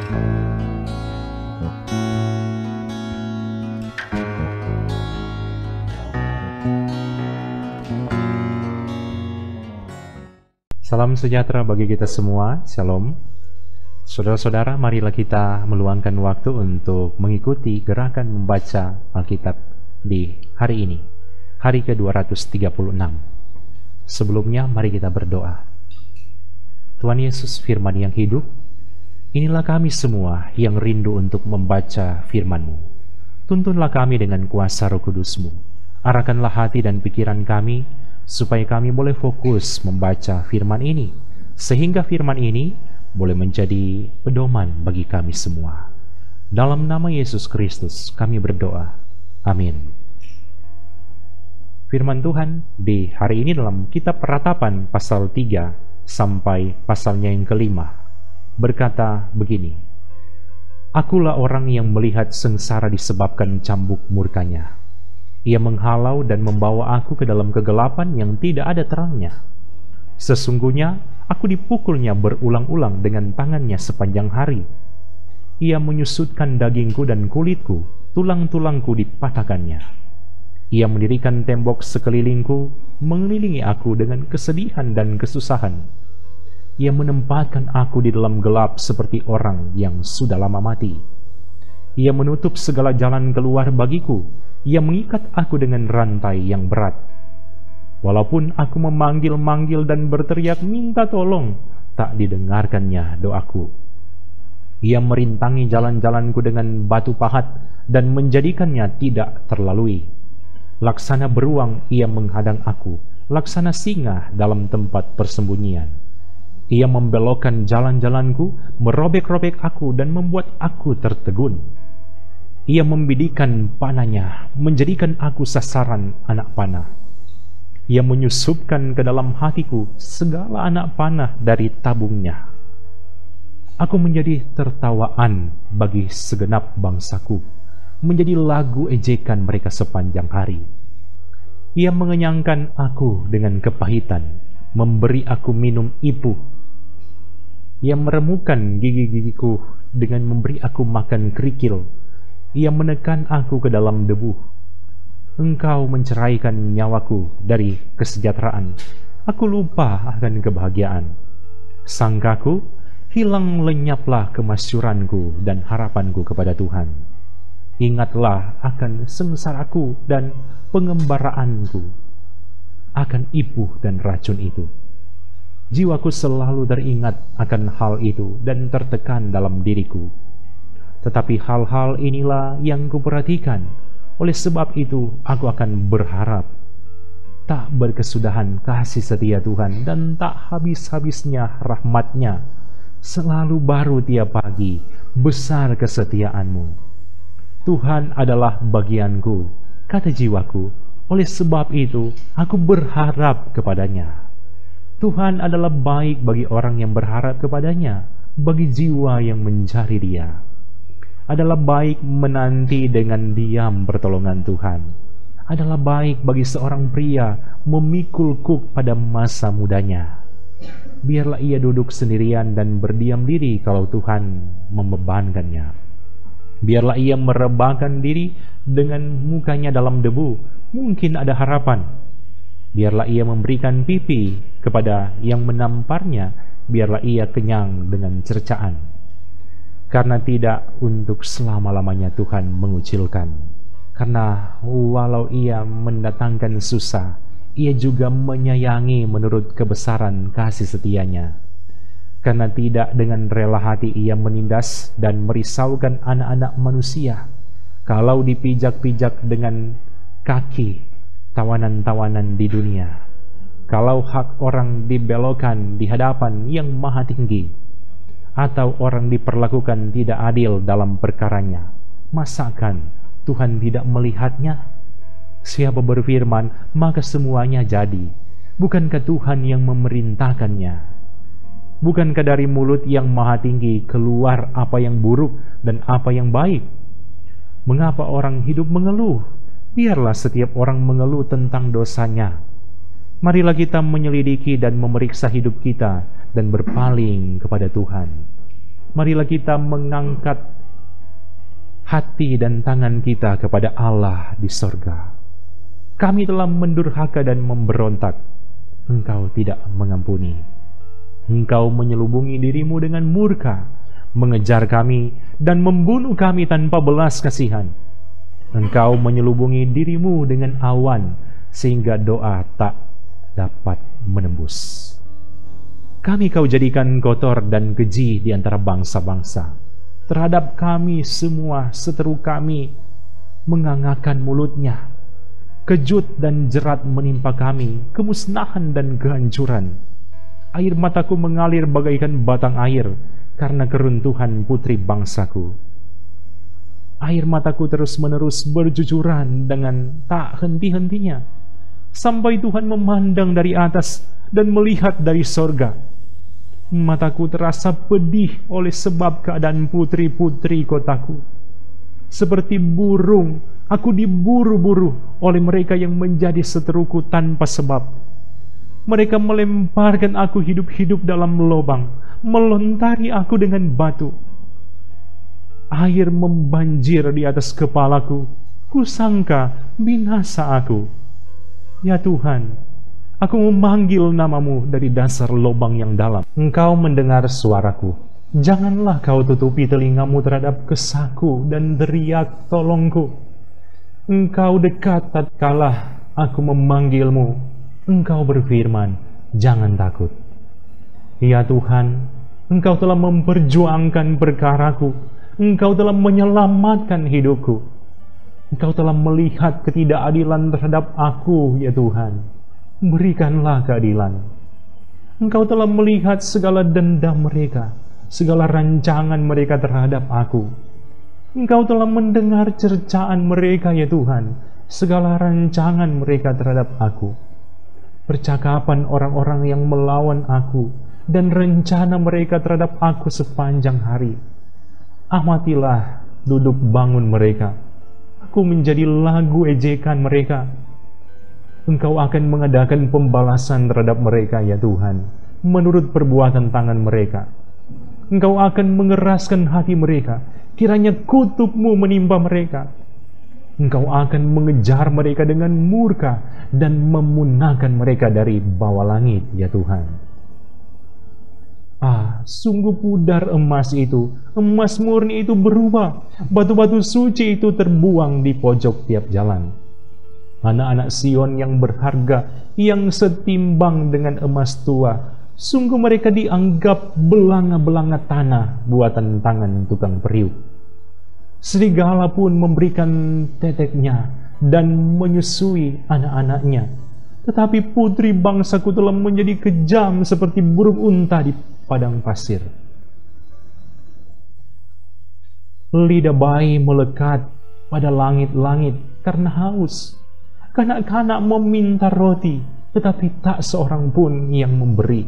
Salam sejahtera bagi kita semua, Shalom. Saudara-saudara, marilah kita meluangkan waktu untuk mengikuti gerakan membaca Alkitab di hari ini, hari ke-236. Sebelumnya, mari kita berdoa. Tuhan Yesus, firman yang hidup, inilah kami semua yang rindu untuk membaca firman-Mu. Tuntunlah kami dengan kuasa Roh Kudus-Mu. Arahkanlah hati dan pikiran kami, supaya kami boleh fokus membaca firman ini, sehingga firman ini boleh menjadi pedoman bagi kami semua. Dalam nama Yesus Kristus kami berdoa. Amin. Firman Tuhan di hari ini dalam kitab Ratapan pasal 3 sampai pasalnya yang kelima berkata begini: Akulah orang yang melihat sengsara disebabkan cambuk murkanya. Ia menghalau dan membawa aku ke dalam kegelapan yang tidak ada terangnya. Sesungguhnya aku dipukulnya berulang-ulang dengan tangannya sepanjang hari. Ia menyusutkan dagingku dan kulitku, tulang-tulangku dipatahkannya. Ia mendirikan tembok sekelilingku, mengelilingi aku dengan kesedihan dan kesusahan. Ia menempatkan aku di dalam gelap seperti orang yang sudah lama mati. Ia menutup segala jalan keluar bagiku. Ia mengikat aku dengan rantai yang berat. Walaupun aku memanggil-manggil dan berteriak minta tolong, tak didengarkannya doaku. Ia merintangi jalan-jalanku dengan batu pahat dan menjadikannya tidak terlalui. Laksana beruang ia menghadang aku, laksana singa dalam tempat persembunyian. Ia membelokkan jalan-jalanku, merobek-robek aku dan membuat aku tertegun. Ia membidikan panahnya, menjadikan aku sasaran anak panah. Ia menyusupkan ke dalam hatiku segala anak panah dari tabungnya. Aku menjadi tertawaan bagi segenap bangsaku, menjadi lagu ejekan mereka sepanjang hari. Ia mengenyangkan aku dengan kepahitan, memberi aku minum ipuh. Ia meremukan gigi-gigiku dengan memberi aku makan kerikil. Ia menekan aku ke dalam debu. Engkau menceraikan nyawaku dari kesejahteraan. Aku lupa akan kebahagiaan. Sangkaku, hilang lenyaplah kemasyuranku dan harapanku kepada Tuhan. Ingatlah akan sengsaraku dan pengembaraanku, akan ipuh dan racun itu. Jiwaku selalu teringat akan hal itu dan tertekan dalam diriku. Tetapi hal-hal inilah yang kuperhatikan. Oleh sebab itu aku akan berharap. Tak berkesudahan kasih setia Tuhan dan tak habis-habisnya rahmat-Nya. Selalu baru tiap pagi, besar kesetiaan-Mu. Tuhan adalah bagianku, kata jiwaku. Oleh sebab itu aku berharap kepada-Nya. Tuhan adalah baik bagi orang yang berharap kepada-Nya, bagi jiwa yang mencari Dia. Adalah baik menanti dengan diam pertolongan Tuhan. Adalah baik bagi seorang pria memikul kuk pada masa mudanya. Biarlah ia duduk sendirian dan berdiam diri kalau Tuhan membebankannya. Biarlah ia merebahkan diri dengan mukanya dalam debu, mungkin ada harapan. Biarlah ia memberikan pipi kepada yang menamparnya, biarlah ia kenyang dengan cercaan. Karena tidak untuk selama-lamanya Tuhan mengucilkan. Karena walau ia mendatangkan susah, ia juga menyayangi menurut kebesaran kasih setianya. Karena tidak dengan rela hati ia menindas dan merisaukan anak-anak manusia. Kalau dipijak-pijak dengan kaki tawanan-tawanan di dunia. Kalau hak orang dibelokkan di hadapan yang maha tinggi, atau orang diperlakukan tidak adil dalam perkaranya, masakan Tuhan tidak melihatnya? Siapa berfirman, maka semuanya jadi. Bukankah Tuhan yang memerintahkannya? Bukankah dari mulut yang maha tinggi keluar apa yang buruk dan apa yang baik? Mengapa orang hidup mengeluh? Biarlah setiap orang mengeluh tentang dosanya. Marilah kita menyelidiki dan memeriksa hidup kita dan berpaling kepada Tuhan. marilah kita mengangkat hati dan tangan kita kepada Allah di sorga. Kami telah mendurhaka dan memberontak. Engkau tidak mengampuni. Engkau menyelubungi dirimu dengan murka, mengejar kami dan membunuh kami tanpa belas kasihan. Engkau menyelubungi dirimu dengan awan, sehingga doa tak dapat menembus. Kami kau jadikan kotor dan keji di antara bangsa-bangsa. Terhadap kami semua seteru kami mengangakkan mulutnya. Kejut dan jerat menimpa kami, kemusnahan dan kehancuran. Air mataku mengalir bagaikan batang air karena keruntuhan putri bangsaku. Air mataku terus-menerus berjujuran dengan tak henti-hentinya, sampai Tuhan memandang dari atas dan melihat dari sorga. Mataku terasa pedih oleh sebab keadaan putri-putri kotaku. Seperti burung, aku diburu-buru oleh mereka yang menjadi seteruku tanpa sebab. Mereka melemparkan aku hidup-hidup dalam lubang, melontari aku dengan batu. Air membanjir di atas kepalaku, kusangka binasa aku. Ya Tuhan, aku memanggil namamu dari dasar lubang yang dalam. Engkau mendengar suaraku. Janganlah kau tutupi telingamu terhadap kesaku dan teriak tolongku. Engkau dekat tatkala aku memanggilmu. Engkau berfirman, jangan takut. Ya Tuhan, Engkau telah memperjuangkan perkaraku. Engkau telah menyelamatkan hidupku. Engkau telah melihat ketidakadilan terhadap aku, ya Tuhan. Berikanlah keadilan. Engkau telah melihat segala dendam mereka, segala rancangan mereka terhadap aku. Engkau telah mendengar cercaan mereka, ya Tuhan, segala rancangan mereka terhadap aku. Percakapan orang-orang yang melawan aku dan rencana mereka terhadap aku sepanjang hari. Amatilah duduk bangun mereka. Aku menjadi lagu ejekan mereka. Engkau akan mengadakan pembalasan terhadap mereka, ya Tuhan, menurut perbuatan tangan mereka. Engkau akan mengeraskan hati mereka, kiranya kutuk-Mu menimpa mereka. Engkau akan mengejar mereka dengan murka dan memunahkan mereka dari bawah langit, ya Tuhan. Sungguh pudar emas itu, emas murni itu berubah, batu-batu suci itu terbuang di pojok tiap jalan. Anak-anak Sion yang berharga, yang setimbang dengan emas tua, sungguh mereka dianggap belanga-belanga tanah buatan tangan tukang periuk. Serigala pun memberikan teteknya dan menyusui anak-anaknya. Tetapi putri bangsaku telah menjadi kejam seperti burung unta di padang pasir. Lidah bayi melekat pada langit-langit karena haus. Kanak-kanak meminta roti, tetapi tak seorang pun yang memberi.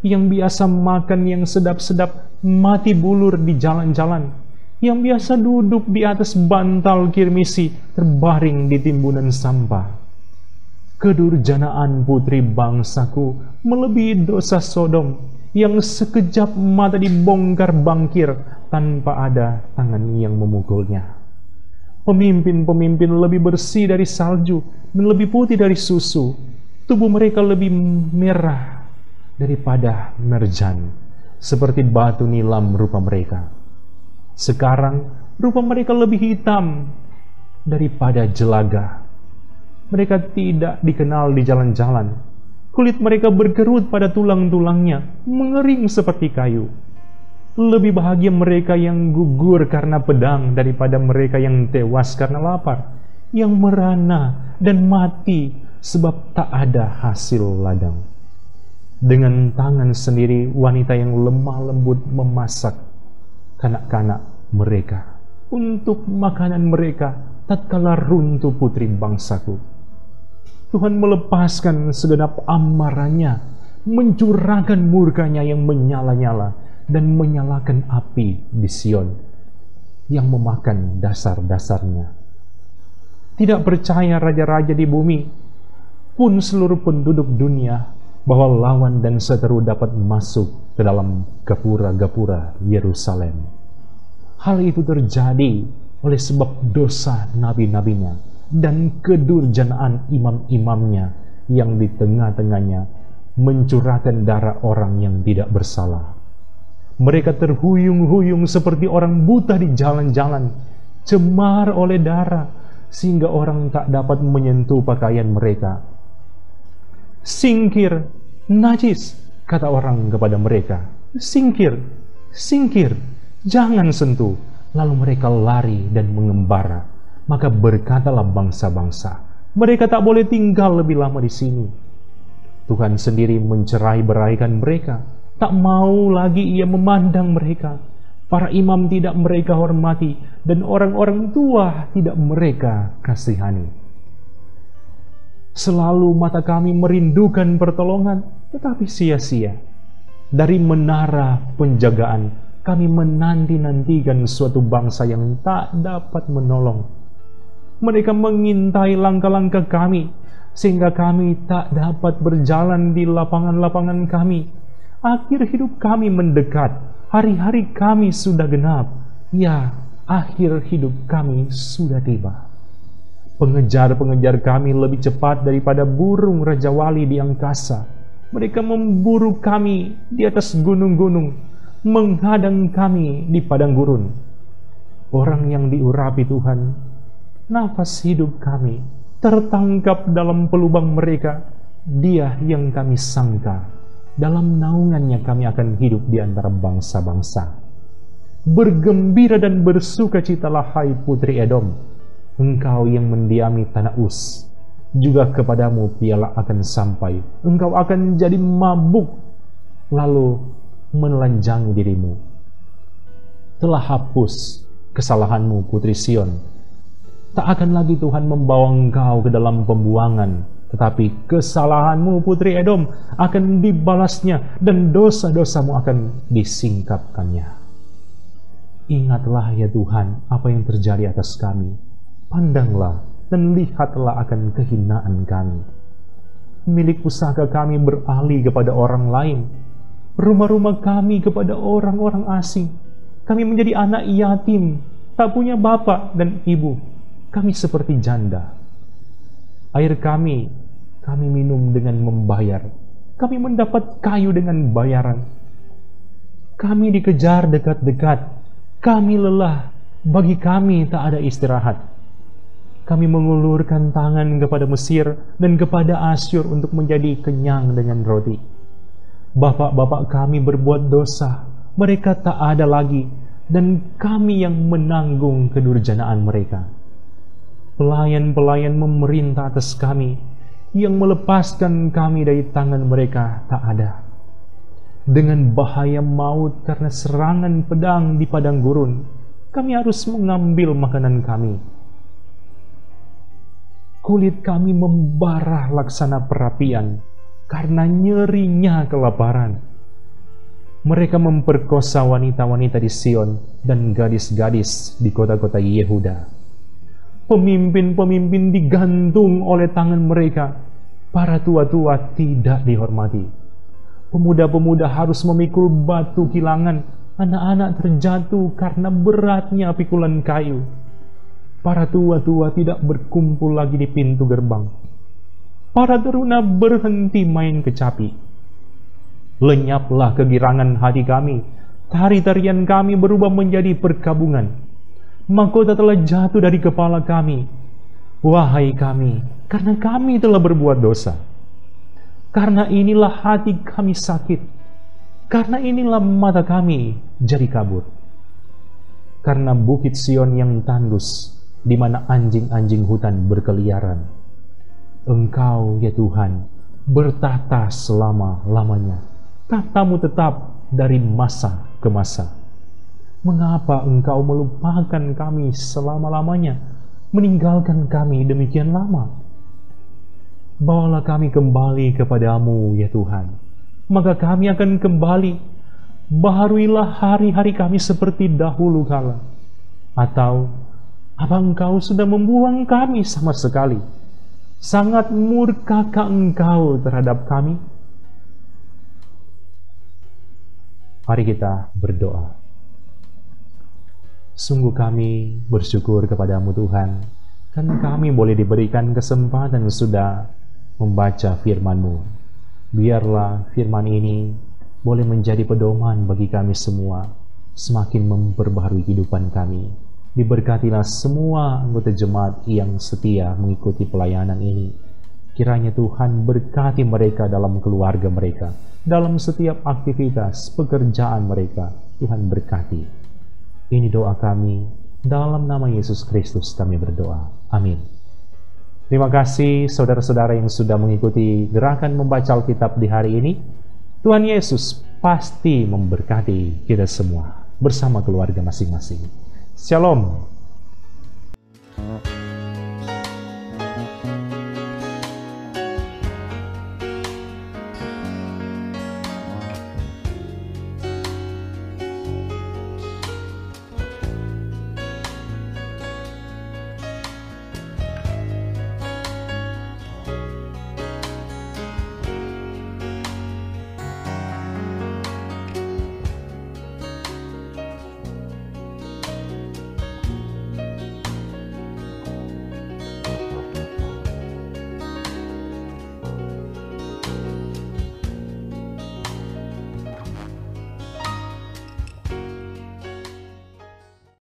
Yang biasa makan yang sedap-sedap mati bulur di jalan-jalan. Yang biasa duduk di atas bantal kirmisi terbaring di timbunan sampah. Kedurjanaan putri bangsaku melebihi dosa Sodom yang sekejap mata dibongkar bangkir tanpa ada tangan yang memukulnya. Pemimpin-pemimpin lebih bersih dari salju dan lebih putih dari susu. Tubuh mereka lebih merah daripada merjan, seperti batu nilam rupa mereka. Sekarang rupa mereka lebih hitam daripada jelaga. Mereka tidak dikenal di jalan-jalan. Kulit mereka berkerut pada tulang-tulangnya, mengering seperti kayu. Lebih bahagia mereka yang gugur karena pedang daripada mereka yang tewas karena lapar, yang merana dan mati sebab tak ada hasil ladang. Dengan tangan sendiri wanita yang lemah lembut memasak kanak-kanak mereka untuk makanan mereka tatkala runtuh putri bangsaku. Tuhan melepaskan segenap amarahnya, mencurahkan murkanya yang menyala-nyala dan menyalakan api di Sion yang memakan dasar-dasarnya. Tidak percaya raja-raja di bumi, pun seluruh penduduk dunia bahwa lawan dan seteru dapat masuk ke dalam gapura-gapura Yerusalem. Hal itu terjadi oleh sebab dosa nabi-nabinya dan kedurjanaan imam-imamnya yang di tengah-tengahnya mencurahkan darah orang yang tidak bersalah. Mereka terhuyung-huyung seperti orang buta di jalan-jalan, cemar oleh darah, sehingga orang tak dapat menyentuh pakaian mereka. "Singkir, najis," kata orang kepada mereka. "Singkir, singkir, jangan sentuh." Lalu mereka lari dan mengembara. Maka berkatalah bangsa-bangsa, mereka tak boleh tinggal lebih lama di sini. Tuhan sendiri mencerai-beraikan mereka. Tak mau lagi ia memandang mereka. Para imam tidak mereka hormati, dan orang-orang tua tidak mereka kasihani. Selalu mata kami merindukan pertolongan, tetapi sia-sia. Dari menara penjagaan, kami menanti-nantikan suatu bangsa yang tak dapat menolong. Mereka mengintai langkah-langkah kami, sehingga kami tak dapat berjalan di lapangan-lapangan kami. Akhir hidup kami mendekat, hari-hari kami sudah genap. Ya, akhir hidup kami sudah tiba. Pengejar-pengejar kami lebih cepat daripada burung Raja Wali di angkasa. Mereka memburu kami di atas gunung-gunung, menghadang kami di padang gurun. Orang yang diurapi Tuhan, nafas hidup kami tertangkap dalam pelubang mereka. Dia yang kami sangka, dalam naungannya kami akan hidup di antara bangsa-bangsa. Bergembira dan bersukacitalah, hai putri Edom, engkau yang mendiami tanah Uz. Juga kepadamu piala akan sampai, engkau akan jadi mabuk, lalu menelanjangi dirimu. Telah hapus kesalahanmu, putri Sion. Tak akan lagi Tuhan membawa engkau ke dalam pembuangan, tetapi kesalahanmu, putri Edom, akan dibalasnya, dan dosa-dosamu akan disingkapkannya. Ingatlah ya Tuhan apa yang terjadi atas kami. Pandanglah dan lihatlah akan kehinaan kami. Milik pusaka kami beralih kepada orang lain, rumah-rumah kami kepada orang-orang asing. Kami menjadi anak yatim, tak punya bapak dan ibu. Kami seperti janda. Air kami minum dengan membayar. Kami mendapat kayu dengan bayaran. Kami dikejar dekat-dekat. Kami lelah. Bagi kami tak ada istirahat. Kami mengulurkan tangan kepada Mesir dan kepada Asyur untuk menjadi kenyang dengan roti. Bapak-bapak kami berbuat dosa. Mereka tak ada lagi, dan kami yang menanggung kedurjanaan mereka. Pelayan-pelayan memerintah atas kami, yang melepaskan kami dari tangan mereka tak ada. Dengan bahaya maut karena serangan pedang di padang gurun, kami harus mengambil makanan kami. Kulit kami membara laksana perapian karena nyerinya kelaparan. Mereka memperkosa wanita-wanita di Sion dan gadis-gadis di kota-kota Yehuda. Pemimpin-pemimpin digantung oleh tangan mereka. Para tua-tua tidak dihormati. Pemuda-pemuda harus memikul batu kilangan. Anak-anak terjatuh karena beratnya pikulan kayu. Para tua-tua tidak berkumpul lagi di pintu gerbang. Para teruna berhenti main kecapi. Lenyaplah kegirangan hati kami. Tari-tarian kami berubah menjadi perkabungan. Mahkota telah jatuh dari kepala kami. Wahai kami, karena kami telah berbuat dosa. Karena inilah hati kami sakit. Karena inilah mata kami jadi kabur. Karena bukit Sion yang tandus, di mana anjing-anjing hutan berkeliaran. Engkau, ya Tuhan, bertata selama-lamanya. Tatamu tetap dari masa ke masa. Mengapa engkau melupakan kami selama-lamanya, meninggalkan kami demikian lama? Bawalah kami kembali kepadamu, ya Tuhan. Maka kami akan kembali. Baharuilah hari-hari kami seperti dahulu kala. Atau, apa engkau sudah membuang kami sama sekali? Sangat murkakah engkau terhadap kami? Mari kita berdoa. Sungguh kami bersyukur kepadamu Tuhan, kan kami boleh diberikan kesempatan sudah membaca firman-Mu. Biarlah firman ini boleh menjadi pedoman bagi kami semua, semakin memperbaharui kehidupan kami. Diberkatilah semua anggota jemaat yang setia mengikuti pelayanan ini. Kiranya Tuhan berkati mereka dalam keluarga mereka, dalam setiap aktivitas pekerjaan mereka. Tuhan berkati. Ini doa kami, dalam nama Yesus Kristus kami berdoa. Amin. Terima kasih saudara-saudara yang sudah mengikuti gerakan membaca Alkitab di hari ini. Tuhan Yesus pasti memberkati kita semua bersama keluarga masing-masing. Shalom.